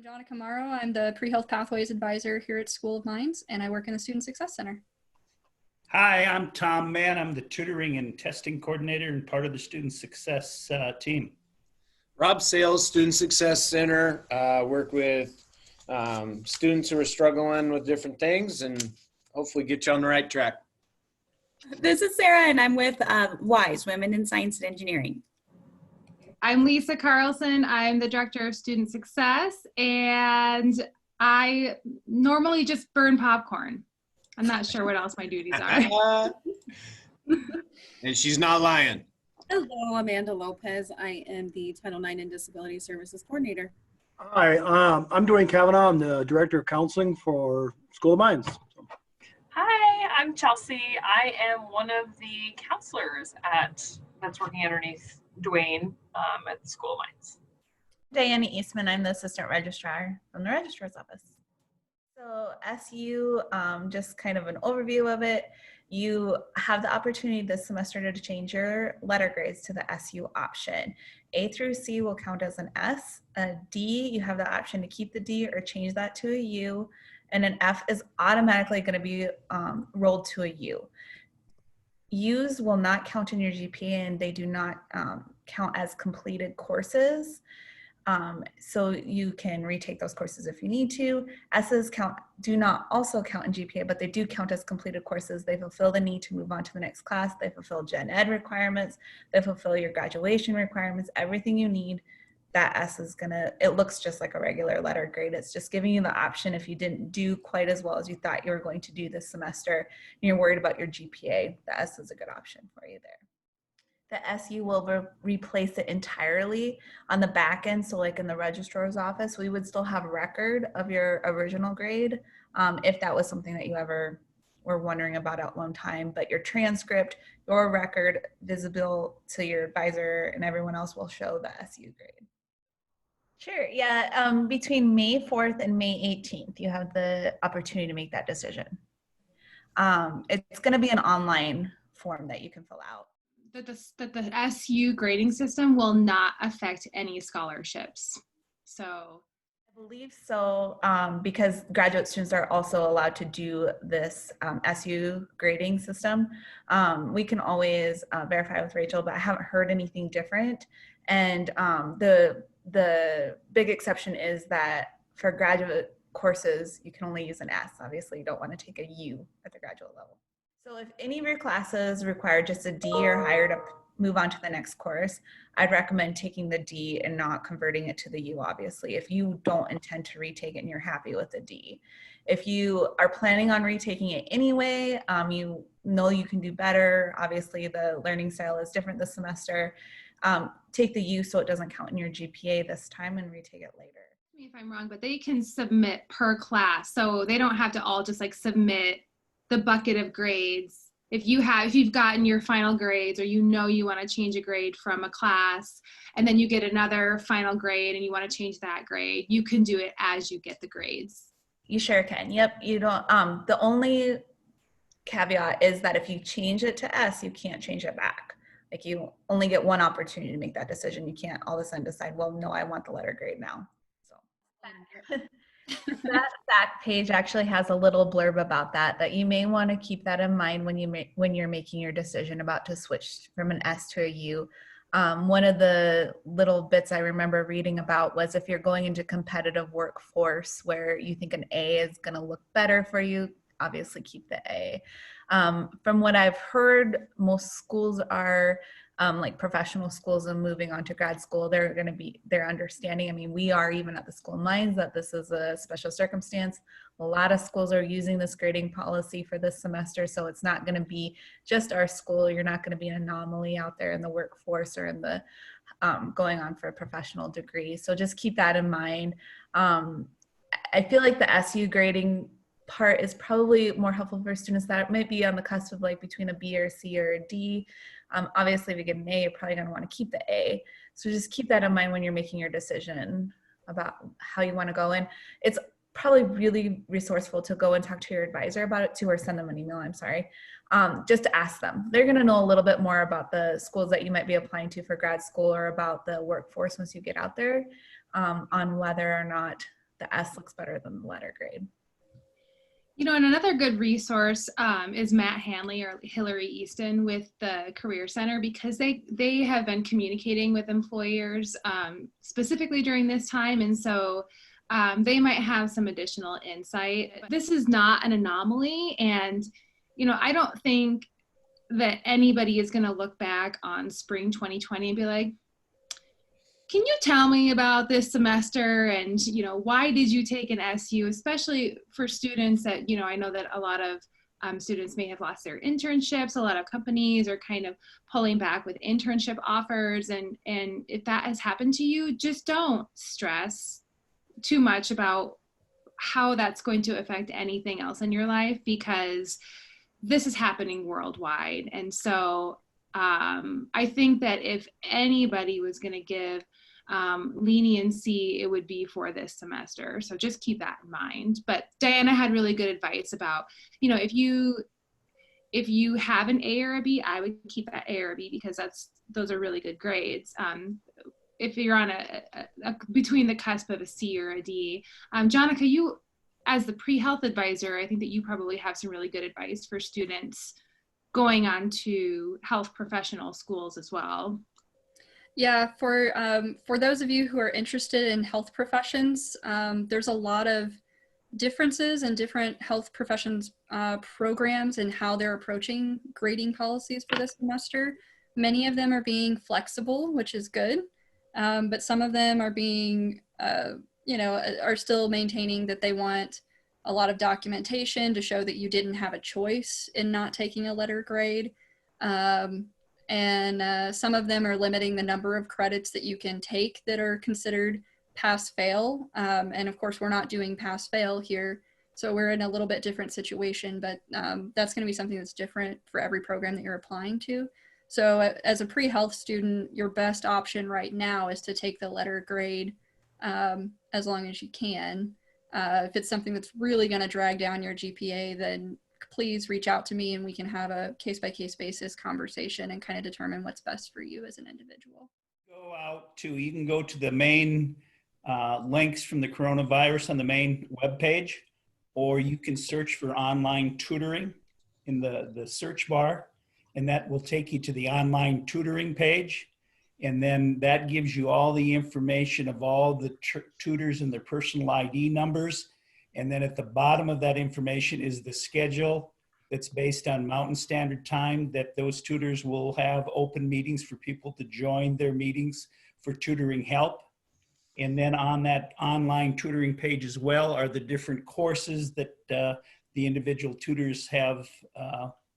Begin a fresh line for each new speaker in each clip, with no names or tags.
I'm Jonica Morrow. I'm the Pre-Health Pathways Advisor here at School of Mines, and I work in the Student Success Center.
Hi, I'm Tom Mann. I'm the tutoring and testing coordinator and part of the student success team.
Rob Sales, Student Success Center. Work with students who are struggling with different things and hopefully get you on the right track.
This is Sarah, and I'm with WISE, Women in Science and Engineering.
I'm Lisa Carlson. I'm the Director of Student Success, and I normally just burn popcorn. I'm not sure what else my duties are.
And she's not lying.
Hello, Amanda Lopez. I am the Title IX and Disability Services Coordinator.
Hi, I'm Dwayne Kavanaugh. I'm the Director of Counseling for School of Mines.
Hi, I'm Chelsea. I am one of the counselors that's working underneath Dwayne at the School of Mines.
Diana Eastman, I'm the Assistant Registrar from the Registrar's Office. So SU, just kind of an overview of it, you have the opportunity this semester to change your letter grades to the SU option. A through C will count as an S. A D, you have the option to keep the D or change that to a U. And an F is automatically going to be rolled to a U. U's will not count in your GPA, and they do not count as completed courses. So you can retake those courses if you need to. S's do not also count in GPA, but they do count as completed courses. They fulfill the need to move on to the next class. They fulfill gen ed requirements. They fulfill your graduation requirements, everything you need. That S is it looks just like a regular letter grade. It's just giving you the option if you didn't do quite as well as you thought you were going to do this semester and you're worried about your GPA, the S is a good option for you there. The SU will replace it entirely on the back end. So like in the registrar's office, we would still have record of your original grade if that was something that you ever were wondering about at one time, but your transcript, your record visible to your advisor and everyone else will show the SU grade. Sure, yeah, between May 4th and May 18th, you have the opportunity to make that decision. It's gonna be an online form that you can fill out.
That the SU grading system will not affect any scholarships. So
I believe so, because graduate students are also allowed to do this SU grading system. We can always verify with Rachel, but I haven't heard anything different. And the big exception is that for graduate courses, you can only use an S. Obviously, you don't want to take a U at the graduate level. So if any of your classes require just a D or higher to move on to the next course, I'd recommend taking the D and not converting it to the U, obviously, if you don't intend to retake it and you're happy with the D. If you are planning on retaking it anyway, you know you can do better. Obviously, the learning style is different this semester. Take the U so it doesn't count in your GPA this time and retake it later.
if I'm wrong, but they can submit per class. So they don't have to all just like submit the bucket of grades. If you've gotten your final grades or you know you want to change a grade from a class and then you get another final grade and you want to change that grade, you can do it as you get the grades.
You sure can. Yep. You don't, the only caveat is that if you change it to S, you can't change it back. Like you only get one opportunity to make that decision. You can't all of a sudden decide, well, no, I want the letter grade now. So that fact page actually has a little blurb about that you may want to keep that in mind when you're making your decision about to switch from an S to a U. One of the little bits I remember reading about was if you're going into competitive workforce where you think an A is going to look better for you, obviously keep the A. From what I've heard, most schools are like professional schools and moving on to grad school, they're going to be, they're understanding. I mean, we are even at the School of Mines that this is a special circumstance. A lot of schools are using this grading policy for this semester, so it's not going to be just our school. You're not going to be an anomaly out there in the workforce or in the going on for a professional degree. So just keep that in mind. I feel like the SU grading part is probably more helpful for students that might be on the cusp of like between a B or a C or a D. Obviously, if you get an A, you're probably going to want to keep the A. So just keep that in mind when you're making your decision about how you want to go in. It's probably really resourceful to go and talk to your advisor about it too, or send them an email, I'm sorry, just to ask them. They're going to know a little bit more about the schools that you might be applying to for grad school or about the workforce once you get out there, on whether or not the S looks better than the letter grade.
You know, and another good resource is Matt Hanley or Hillary Easton with the Career Center, because they have been communicating with employers specifically during this time. And so they might have some additional insight. This is not an anomaly. And, you know, I don't think that anybody is going to look back on spring 2020 and be like, can you tell me about this semester, and, you know, why did you take an SU, especially for students that, you know, I know that a lot of students may have lost their internships. A lot of companies are kind of pulling back with internship offers. And if that has happened to you, just don't stress too much about how that's going to affect anything else in your life, because this is happening worldwide. And so I think that if anybody was going to give leniency, it would be for this semester. So just keep that in mind. But Diana had really good advice about, you know, if you have an A or a B, I would keep that A or a B, because those are really good grades. If you're on a between the cusp of a C or a D, Jonica, you as the pre-health advisor, I think that you probably have some really good advice for students going on to health professional schools as well.
Yeah, for those of you who are interested in health professions, there's a lot of differences in different health professions programs and how they're approaching grading policies for this semester. Many of them are being flexible, which is good, but some of them are being, are still maintaining that they want a lot of documentation to show that you didn't have a choice in not taking a letter grade. And some of them are limiting the number of credits that you can take that are considered pass-fail. And of course, we're not doing pass-fail here, so we're in a little bit different situation, but that's going to be something that's different for every program that you're applying to. So as a pre-health student, your best option right now is to take the letter grade as long as you can. If it's something that's really going to drag down your GPA, then please reach out to me and we can have a case-by-case basis conversation and kind of determine what's best for you as an individual.
You can go to the main links from the coronavirus on the main webpage, or you can search for online tutoring in the search bar, and that will take you to the online tutoring page. And then that gives you all the information of all the tutors and their personal ID numbers. And then at the bottom of that information is the schedule that's based on Mountain Standard Time, that those tutors will have open meetings for people to join their meetings for tutoring help. And then on that online tutoring page as well are the different courses that the individual tutors have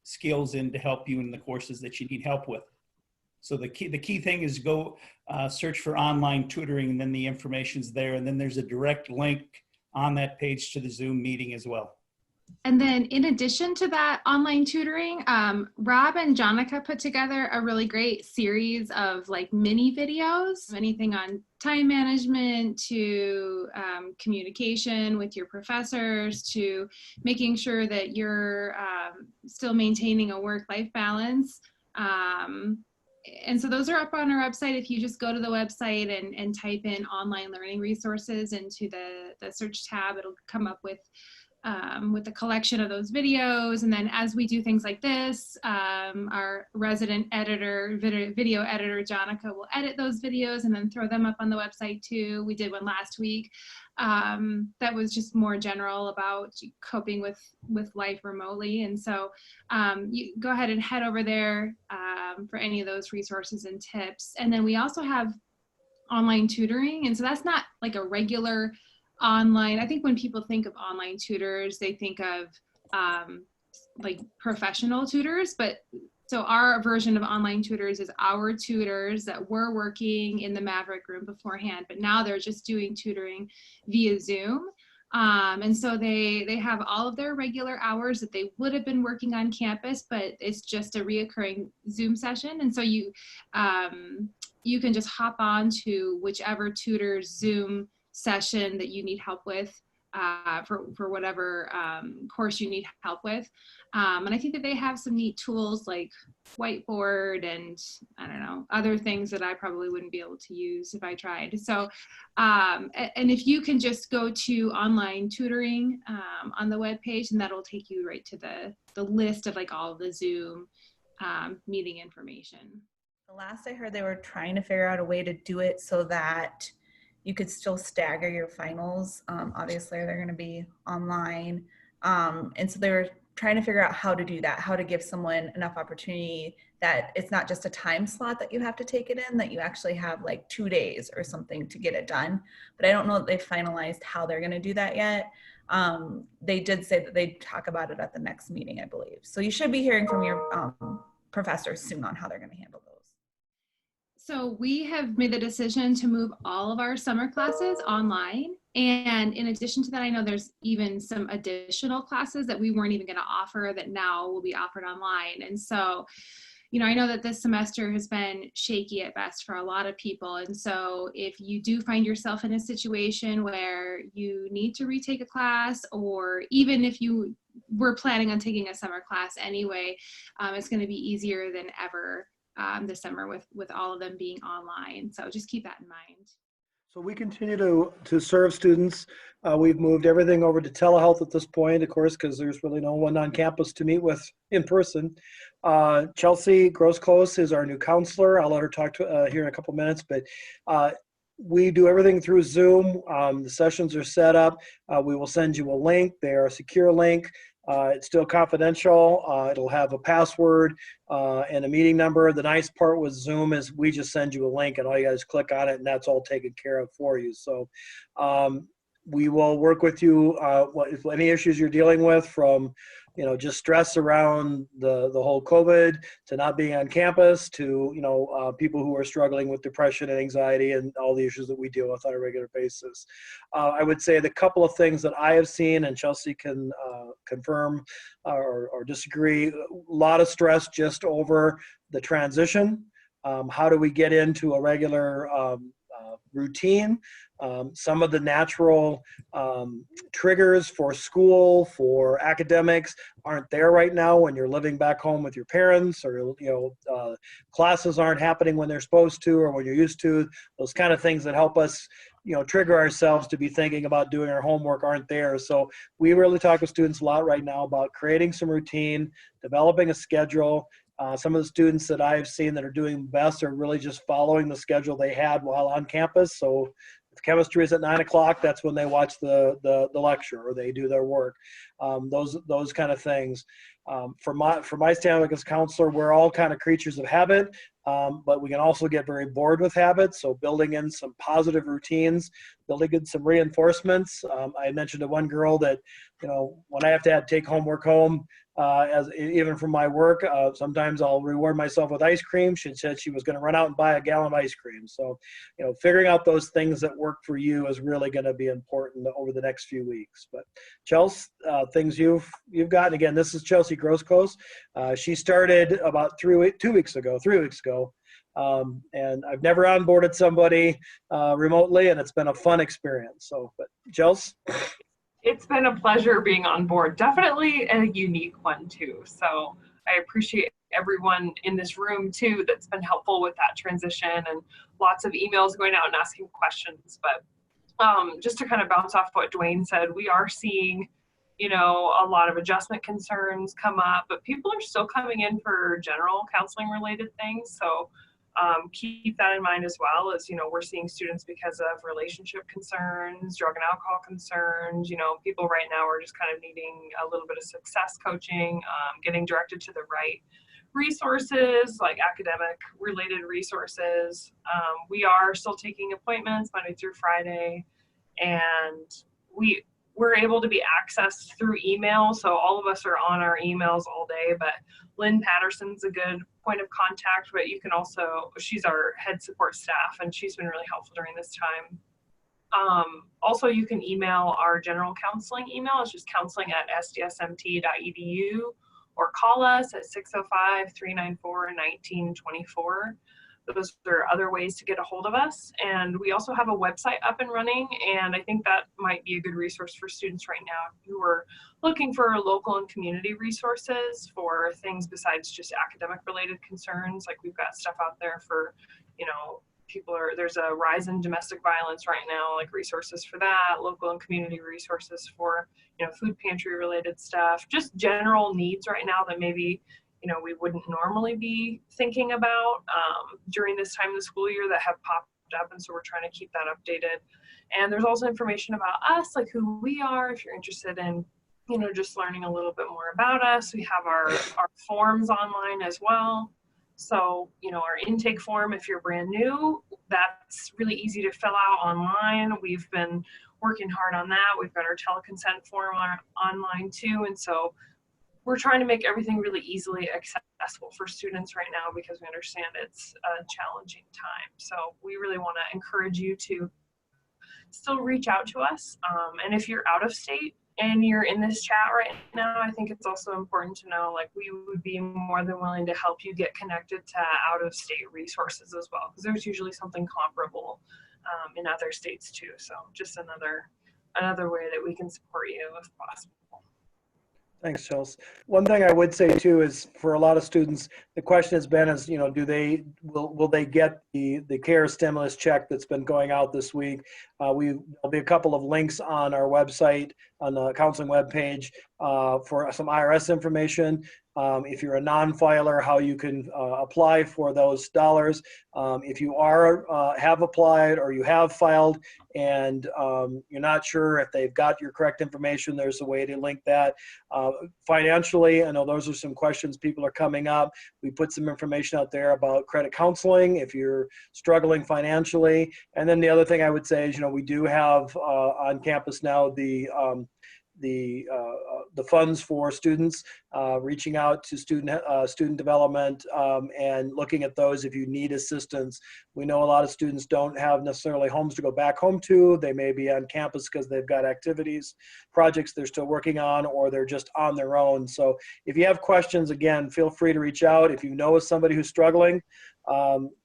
skills in to help you in the courses that you need help with. So the key thing is go search for online tutoring, and then the information's there. And then there's a direct link on that page to the Zoom meeting as well.
And then in addition to that online tutoring, Rob and Jonica put together a really great series of like mini videos, anything on time management to communication with your professors to making sure that you're still maintaining a work-life balance. And so those are up on our website. If you just go to the website and type in online learning resources into the search tab, it'll come up with a collection of those videos. And then as we do things like this, our resident editor, video editor, Jonica, will edit those videos and then throw them up on the website too. We did one last week that was just more general about coping with life remotely. And so you go ahead and head over there for any of those resources and tips. And then we also have online tutoring. And so that's not like a regular online. I think when people think of online tutors, they think of like professional tutors, but so our version of online tutors is our tutors that were working in the Maverick room beforehand, but now they're just doing tutoring via Zoom. And so they have all of their regular hours that they would have been working on campus, but it's just a reoccurring Zoom session. And so you can just hop on to whichever tutor's Zoom session that you need help with for whatever course you need help with. And I think that they have some neat tools like Whiteboard and I don't know, other things that I probably wouldn't be able to use if I tried. So, and if you can just go to online tutoring on the webpage, and that'll take you right to the list of like all of the Zoom meeting information.
The last I heard, they were trying to figure out a way to do it so that you could still stagger your finals. Obviously, they're going to be online. And so they were trying to figure out how to do that, how to give someone enough opportunity that it's not just a time slot that you have to take it in, that you actually have like 2 days or something to get it done. But I don't know that they've finalized how they're going to do that yet. They did say that they'd talk about it at the next meeting, I believe. So you should be hearing from your professors soon on how they're going to handle those.
So we have made the decision to move all of our summer classes online. And in addition to that, I know there's even some additional classes that we weren't even going to offer that now will be offered online. And so, you know, I know that this semester has been shaky at best for a lot of people. And so if you do find yourself in a situation where you need to retake a class, or even if you were planning on taking a summer class anyway, it's going to be easier than ever this summer with all of them being online. So just keep that in mind.
So we continue to serve students. We've moved everything over to telehealth at this point, of course, because there's really no one on campus to meet with in person. Chelsea Grosclose is our new counselor. I'll let her talk to here in a couple minutes, but we do everything through Zoom. The sessions are set up. We will send you a link. They are a secure link. It's still confidential. It'll have a password and a meeting number. The nice part with Zoom is we just send you a link and all you guys click on it and that's all taken care of for you. So we will work with you if any issues you're dealing with, from just stress around the whole COVID to not being on campus to people who are struggling with depression and anxiety and all the issues that we deal with on a regular basis. I would say the couple of things that I have seen, and Chelsea can confirm or disagree, a lot of stress just over the transition. How do we get into a regular routine? Some of the natural triggers for school, for academics, aren't there right now when you're living back home with your parents, or classes aren't happening when they're supposed to or when you're used to. Those kind of things that help us trigger ourselves to be thinking about doing our homework aren't there. So we really talk with students a lot right now about creating some routine, developing a schedule. Some of the students that I've seen that are doing best are really just following the schedule they had while on campus. So if chemistry is at 9 o'clock, that's when they watch the lecture or they do their work. Those kind of things. From my standpoint as a counselor, we're all kind of creatures of habit, but we can also get very bored with habits. So building in some positive routines, building in some reinforcements. I mentioned to one girl that, when I have to take homework home, even from my work, sometimes I'll reward myself with ice cream. She said she was going to run out and buy a gallon of ice cream. So, figuring out those things that work for you is really going to be important over the next few weeks. But Chelsea, things you've got, and again, this is Chelsea Grosclose. She started about 3 weeks ago. And I've never onboarded somebody remotely, and it's been a fun experience. So, but Chelsea?
It's been a pleasure being on board. Definitely a unique one too. So I appreciate everyone in this room too that's been helpful with that transition, and lots of emails going out and asking questions. But just to kind of bounce off what Dwayne said, we are seeing, a lot of adjustment concerns come up, but people are still coming in for general counseling related things. So keep that in mind as well, as we're seeing students because of relationship concerns, drug and alcohol concerns. People right now are just kind of needing a little bit of success coaching, getting directed to the right resources, like academic related resources. We are still taking appointments Monday through Friday, and we're able to be accessed through email. So all of us are on our emails all day, but Lynn Patterson's a good point of contact, but you can also, she's our head support staff, and she's been really helpful during this time. Also, you can email our general counseling email. It's just counseling@sdsmt.edu, or call us at 605-394-1924. those are other ways to get a hold of us. And we also have a website up and running, and I think that might be a good resource for students right now who are looking for local and community resources for things besides just academic related concerns. Like we've got stuff out there for, you know, there's a rise in domestic violence right now, like resources for that, local and community resources for, you know, food pantry related stuff, just general needs right now that maybe, you know, we wouldn't normally be thinking about during this time of the school year that have popped up. And so we're trying to keep that updated. And there's also information about us, like who we are, if you're interested in, you know, just learning a little bit more about us. We have our forms online as well. So, you know, our intake form, if you're brand new, that's really easy to fill out online. We've been working hard on that. We've got our teleconsent form online too. And so we're trying to make everything really easily accessible for students right now because we understand it's a challenging time. So we really want to encourage you to still reach out to us. And if you're out of state and you're in this chat right now, I think it's also important to know, like, we would be more than willing to help you get connected to out of state resources as well, because there's usually something comparable in other states too. So just another way that we can support you if possible.
Thanks, Chelsea. One thing I would say too is for a lot of students, the question has been is, you know, will they get the CARES stimulus check that's been going out this week? There'll be a couple of links on our website, on the counseling webpage for some IRS information. If you're a non-filer, how you can apply for those dollars. If you have applied or you have filed and you're not sure if they've got your correct information, there's a way to link that. Financially, I know those are some questions people are coming up. We put some information out there about credit counseling if you're struggling financially. And then the other thing I would say is, you know, we do have on campus now the funds for students, reaching out to student development and looking at those if you need assistance. We know a lot of students don't have necessarily homes to go back home to. They may be on campus because they've got activities, projects they're still working on, or they're just on their own. So if you have questions, again, feel free to reach out. If you know of somebody who's struggling,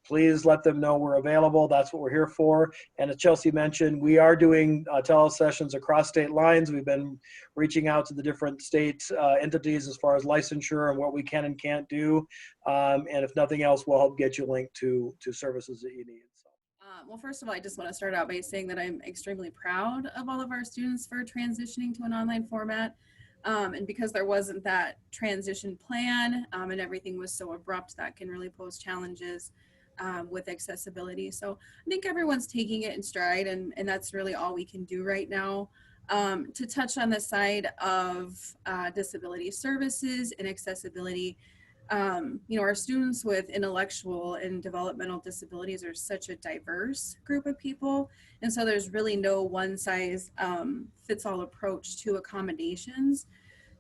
please let them know we're available. That's what we're here for. And as Chelsea mentioned, we are doing tele-sessions across state lines. We've been reaching out to the different state entities as far as licensure and what we can and can't do. And if nothing else, we'll help get you linked to services that you need.
Well, first of all, I just want to start out by saying that I'm extremely proud of all of our students for transitioning to an online format. And because there wasn't that transition plan and everything was so abrupt, that can really pose challenges with accessibility. So I think everyone's taking it in stride, and that's really all we can do right now. To touch on the side of disability services and accessibility, you know, our students with intellectual and developmental disabilities are such a diverse group of people. And so there's really no one size fits all approach to accommodations.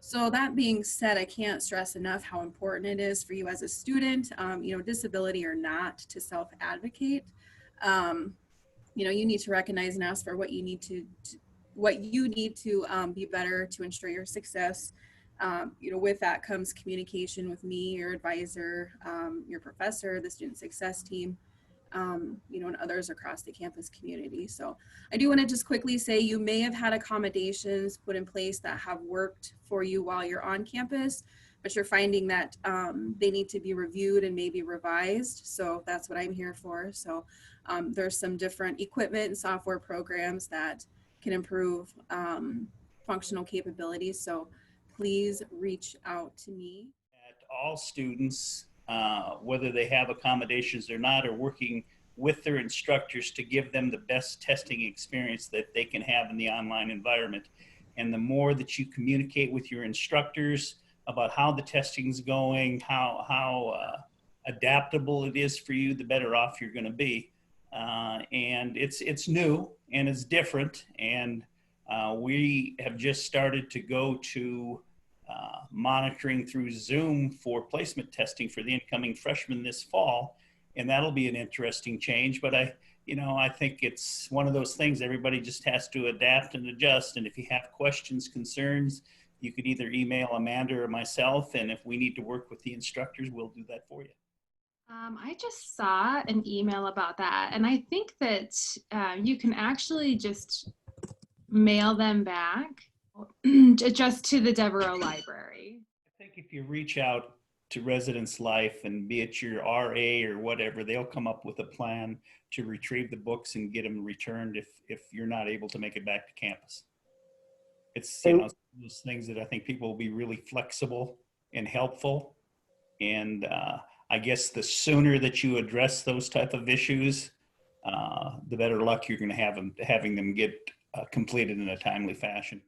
So that being said, I can't stress enough how important it is for you as a student, you know, disability or not, to self-advocate. You know, you need to recognize and ask for what you need to be better to ensure your success. You know, with that comes communication with me, your advisor, your professor, the student success team, you know, and others across the campus community. So I do want to just quickly say you may have had accommodations put in place that have worked for you while you're on campus, but you're finding that they need to be reviewed and maybe revised. So that's what I'm here for. So there's some different equipment and software programs that can improve functional capabilities. So please reach out to me.
At all students, whether they have accommodations or not, are working with their instructors to give them the best testing experience that they can have in the online environment. And the more that you communicate with your instructors about how the testing's going, how adaptable it is for you, the better off you're going to be. And it's new and it's different. And we have just started to go to monitoring through Zoom for placement testing for the incoming freshmen this fall. And that'll be an interesting change. But I think it's one of those things everybody just has to adapt and adjust. And if you have questions, concerns, you could either email Amanda or myself. And if we need to work with the instructors, we'll do that for you.
I just saw an email about that, and I think that you can actually just mail them back just to the Devereaux Library.
I think if you reach out to Residence Life, and be it your RA or whatever, they'll come up with a plan to retrieve the books and get them returned if you're not able to make it back to campus. It's, you know, those things that I think people will be really flexible and helpful. And I guess the sooner that you address those type of issues, the better luck you're going to have having them get completed in a timely fashion.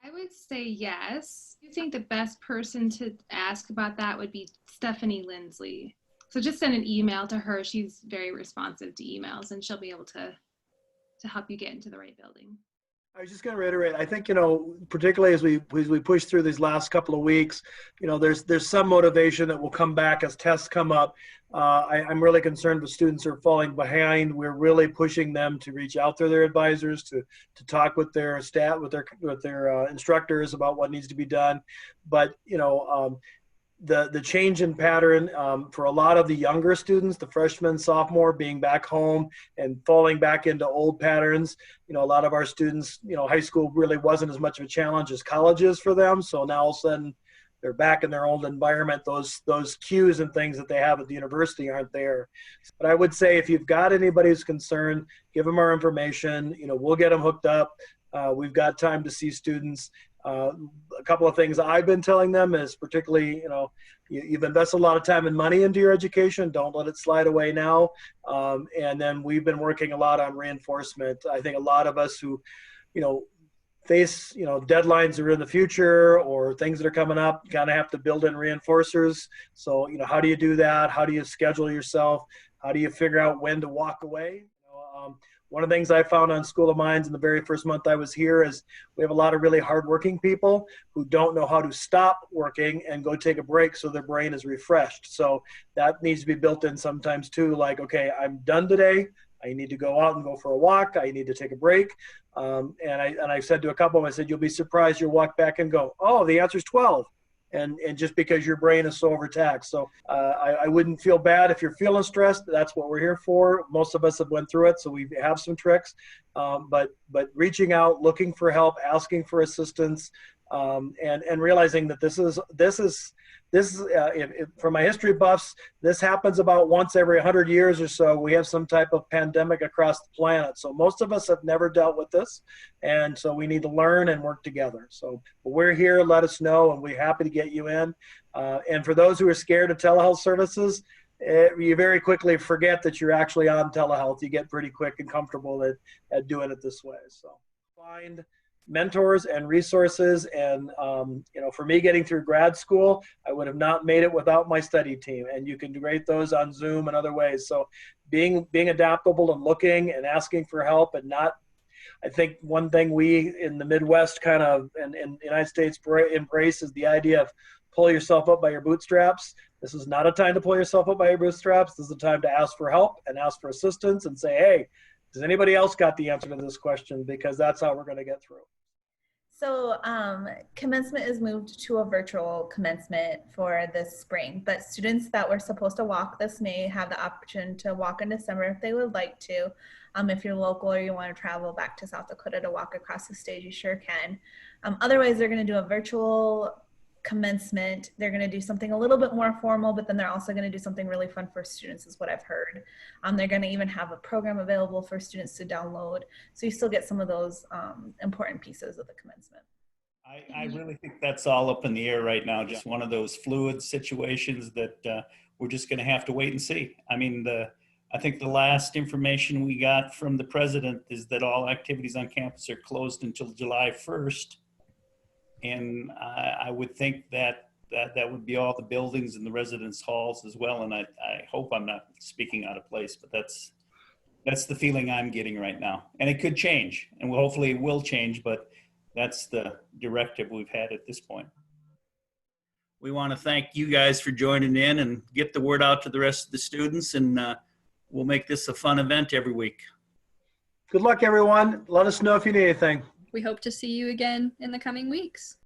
I would say yes. I think the best person to ask about that would be Stephanie Lindsley. So just send an email to her. She's very responsive to emails, and she'll be able to help you get into the right building.
I was just going to reiterate, I think, you know, particularly as we push through these last couple of weeks, you know, there's some motivation that will come back as tests come up. I'm really concerned with students who are falling behind. We're really pushing them to reach out to their advisors, to talk with their staff, with their instructors about what needs to be done. But, you know, the change in pattern for a lot of the younger students, the freshman, sophomore, being back home and falling back into old patterns. You know, a lot of our students, you know, high school really wasn't as much of a challenge as college is for them. So now all of a sudden they're back in their old environment. Those cues and things that they have at the university aren't there. But I would say if you've got anybody who's concerned, give them our information. You know, we'll get them hooked up. We've got time to see students. A couple of things I've been telling them is, particularly, you know, you've invested a lot of time and money into your education. Don't let it slide away now. And then we've been working a lot on reinforcement. I think a lot of us who, you know, face, you know, deadlines that are in the future or things that are coming up, kind of have to build in reinforcers. So, you know, how do you do that? How do you schedule yourself? How do you figure out when to walk away? You know, one of the things I found on School of Mines in the very first month I was here is we have a lot of really hardworking people who don't know how to stop working and go take a break so their brain is refreshed. So that needs to be built in sometimes too, like, okay, I'm done today. I need to go out and go for a walk. I need to take a break. And I said to a couple of them, I said, you'll be surprised you'll walk back and go, oh, the answer's 12. And just because your brain is so overtaxed. So I wouldn't feel bad if you're feeling stressed. That's what we're here for. Most of us have went through it, so we have some tricks. But reaching out, looking for help, asking for assistance, and realizing that this is for my history buffs, this happens about once every 100 years or so. We have some type of pandemic across the planet. So most of us have never dealt with this. And so we need to learn and work together. So we're here, let us know, and we're happy to get you in. And for those who are scared of telehealth services, you very quickly forget that you're actually on telehealth. You get pretty quick and comfortable at doing it this way. So find mentors and resources. And, you know, for me getting through grad school, I would have not made it without my study team. And you can rate those on Zoom and other ways. So being adaptable and looking and asking for help, and not, I think one thing we in the Midwest kind of, and in the United States embrace is the idea of pull yourself up by your bootstraps. This is not a time to pull yourself up by your bootstraps. This is a time to ask for help and ask for assistance and say, hey, does anybody else got the answer to this question? Because that's how we're going to get through.
So commencement is moved to a virtual commencement for this spring, but students that were supposed to walk this May have the option to walk in December if they would like to. If you're local or you want to travel back to South Dakota to walk across the stage, you sure can. Otherwise, they're going to do a virtual commencement. They're going to do something a little bit more formal, but then they're also going to do something really fun for students is what I've heard. They're going to even have a program available for students to download. So you still get some of those important pieces of the commencement.
I really think that's all up in the air right now. Just one of those fluid situations that we're just going to have to wait and see. I mean, I think the last information we got from the president is that all activities on campus are closed until July 1st. And I would think that would be all the buildings and the residence halls as well. And I hope I'm not speaking out of place, but that's the feeling I'm getting right now. And it could change, and hopefully it will change, but that's the directive we've had at this point. We want to thank you guys for joining in and get the word out to the rest of the students, and we'll make this a fun event every week.
Good luck, everyone. Let us know if you need anything.
We hope to see you again in the coming weeks.